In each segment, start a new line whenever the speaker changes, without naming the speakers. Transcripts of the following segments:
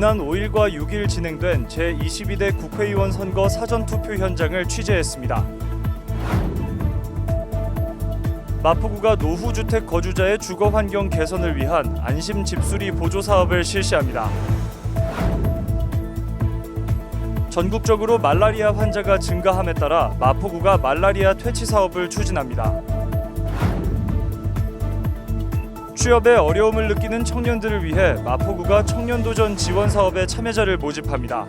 지난 5일과 6일 진행된 제22대 국회의원 선거 사전투표 현장을 취재했습니다. 마포구가 노후주택 거주자의 주거 환경 개선을 위한 안심 집수리 보조 사업을 실시합니다. 전국적으로 말라리아 환자가 증가함에 따라 마포구가 말라리아 퇴치 사업을 추진합니다. 취업에 어려움을 느끼는 청년들을 위해 마포구가 청년도전 지원 사업에 참여자를 모집합니다.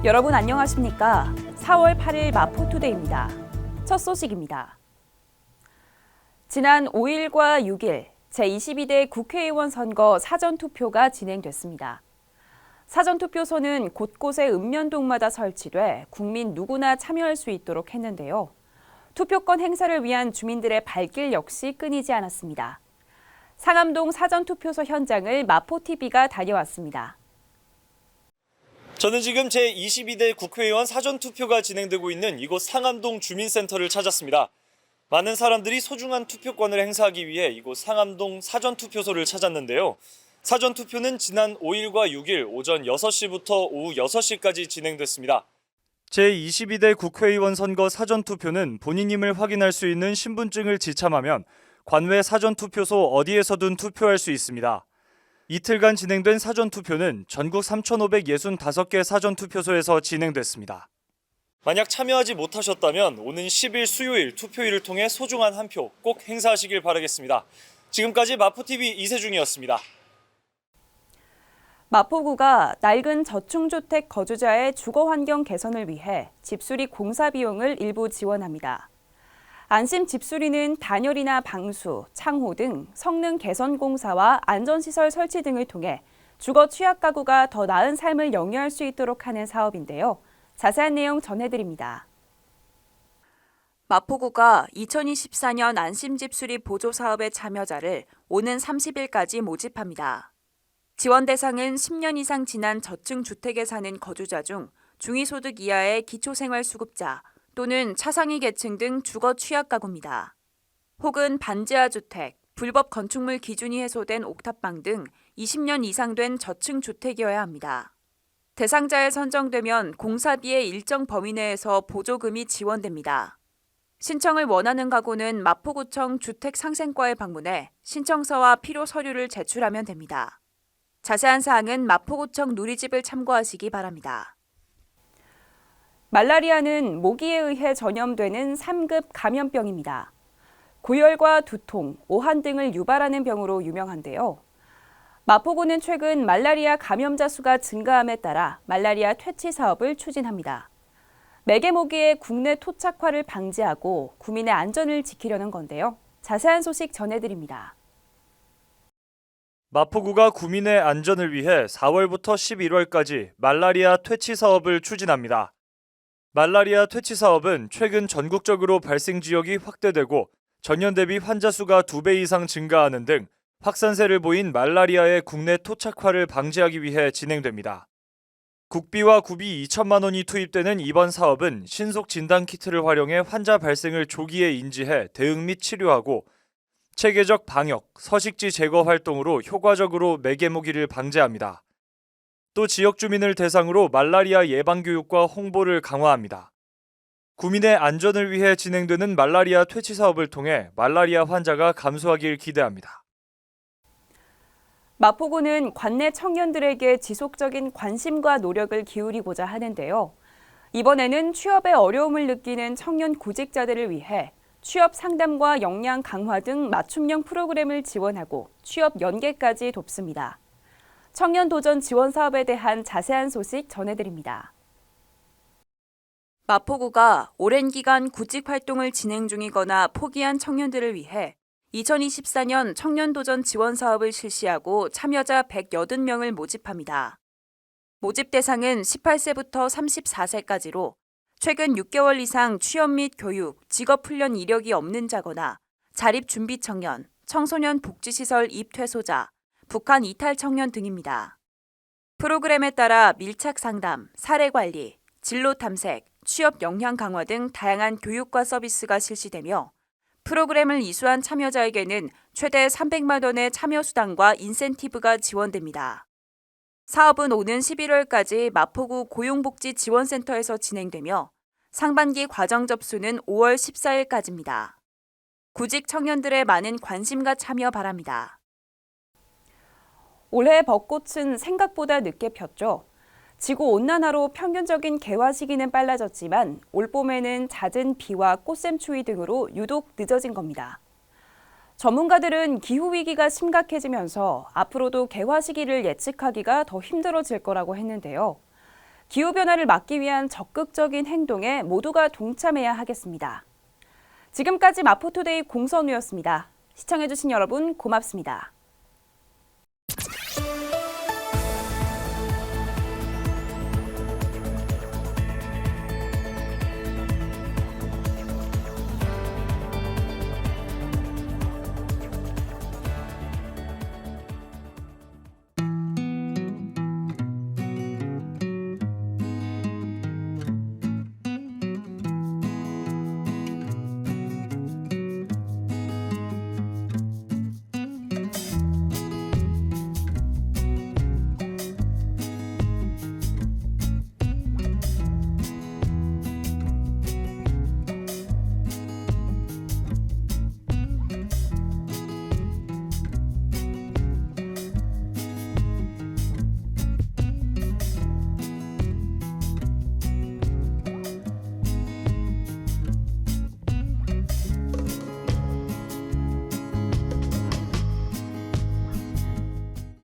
여러분 안녕하십니까? 4월 8일 마포투데이입니다. 첫 소식입니다. 지난 5일과 6일 제22대 국회의원 선거 사전투표가 진행됐습니다. 사전투표소는 곳곳에 읍면동마다 설치돼 국민 누구나 참여할 수 있도록 했는데요. 투표권 행사를 위한 주민들의 발길 역시 끊이지 않았습니다. 상암동 사전투표소 현장을 마포TV가 다녀왔습니다.
저는 지금 제22대 국회의원 사전투표가 진행되고 있는 이곳 상암동 주민센터를 찾았습니다. 많은 사람들이 소중한 투표권을 행사하기 위해 이곳 상암동 사전투표소를 찾았는데요. 사전투표는 지난 5일과 6일 오전 6시부터 오후 6시까지 진행됐습니다. 제22대 국회의원 선거 사전투표는 본인임을 확인할 수 있는 신분증을 지참하면 관외 사전투표소 어디에서든 투표할 수 있습니다. 이틀간 진행된 사전투표는 전국 3,565개 사전투표소에서 진행됐습니다. 만약 참여하지 못하셨다면 오는 10일 수요일 투표일을 통해 소중한 한 표 꼭 행사하시길 바라겠습니다. 지금까지 마포TV 이세중이었습니다.
마포구가 낡은 저층주택 거주자의 주거 환경 개선을 위해 집수리 공사 비용을 일부 지원합니다. 안심 집수리는 단열이나 방수, 창호 등 성능 개선 공사와 안전시설 설치 등을 통해 주거 취약 가구가 더 나은 삶을 영위할 수 있도록 하는 사업인데요. 자세한 내용 전해드립니다. 마포구가 2024년 안심집수리 보조 사업의 참여자를 오는 30일까지 모집합니다. 지원 대상은 10년 이상 지난 저층 주택에 사는 거주자 중 중위소득 이하의 기초생활수급자 또는 차상위 계층 등 주거 취약 가구입니다. 혹은 반지하 주택, 불법 건축물 기준이 해소된 옥탑방 등 20년 이상 된 저층 주택이어야 합니다. 대상자에 선정되면 공사비의 일정 범위 내에서 보조금이 지원됩니다. 신청을 원하는 가구는 마포구청 주택상생과에 방문해 신청서와 필요 서류를 제출하면 됩니다. 자세한 사항은 마포구청 누리집을 참고하시기 바랍니다. 말라리아는 모기에 의해 전염되는 3급 감염병입니다. 고열과 두통, 오한 등을 유발하는 병으로 유명한데요. 마포구는 최근 말라리아 감염자 수가 증가함에 따라 말라리아 퇴치 사업을 추진합니다. 매개 모기의 국내 토착화를 방지하고 구민의 안전을 지키려는 건데요. 자세한 소식 전해드립니다.
마포구가 구민의 안전을 위해 4월부터 11월까지 말라리아 퇴치 사업을 추진합니다. 말라리아 퇴치 사업은 최근 전국적으로 발생 지역이 확대되고 전년 대비 환자 수가 2배 이상 증가하는 등 확산세를 보인 말라리아의 국내 토착화를 방지하기 위해 진행됩니다. 국비와 구비 2천만 원이 투입되는 이번 사업은 신속 진단 키트를 활용해 환자 발생을 조기에 인지해 대응 및 치료하고 체계적 방역, 서식지 제거 활동으로 효과적으로 매개 모기를 방제합니다. 또 지역 주민을 대상으로 말라리아 예방 교육과 홍보를 강화합니다. 구민의 안전을 위해 진행되는 말라리아 퇴치 사업을 통해 말라리아 환자가 감소하길 기대합니다.
마포구는 관내 청년들에게 지속적인 관심과 노력을 기울이고자 하는데요. 이번에는 취업에 어려움을 느끼는 청년 구직자들을 위해 취업 상담과 역량 강화 등 맞춤형 프로그램을 지원하고 취업 연계까지 돕습니다. 청년 도전 지원 사업에 대한 자세한 소식 전해드립니다. 마포구가 오랜 기간 구직 활동을 진행 중이거나 포기한 청년들을 위해 2024년 청년도전 지원 사업을 실시하고 참여자 180명을 모집합니다. 모집 대상은 18세부터 34세까지로 최근 6개월 이상 취업 및 교육, 직업훈련 이력이 없는 자거나 자립준비 청년, 청소년 복지시설 입퇴소자, 북한 이탈 청년 등입니다. 프로그램에 따라 밀착 상담, 사례 관리, 진로 탐색, 취업 역량 강화 등 다양한 교육과 서비스가 실시되며 프로그램을 이수한 참여자에게는 최대 300만 원의 참여 수당과 인센티브가 지원됩니다. 사업은 오는 11월까지 마포구 고용복지지원센터에서 진행되며 상반기 과정 접수는 5월 14일까지입니다. 구직 청년들의 많은 관심과 참여 바랍니다.
올해 벚꽃은 생각보다 늦게 폈죠. 지구온난화로 평균적인 개화 시기는 빨라졌지만 올봄에는 잦은 비와 꽃샘 추위 등으로 유독 늦어진 겁니다. 전문가들은 기후위기가 심각해지면서 앞으로도 개화 시기를 예측하기가 더 힘들어질 거라고 했는데요. 기후변화를 막기 위한 적극적인 행동에 모두가 동참해야 하겠습니다. 지금까지 마포투데이 공선우였습니다. 시청해주신 여러분 고맙습니다.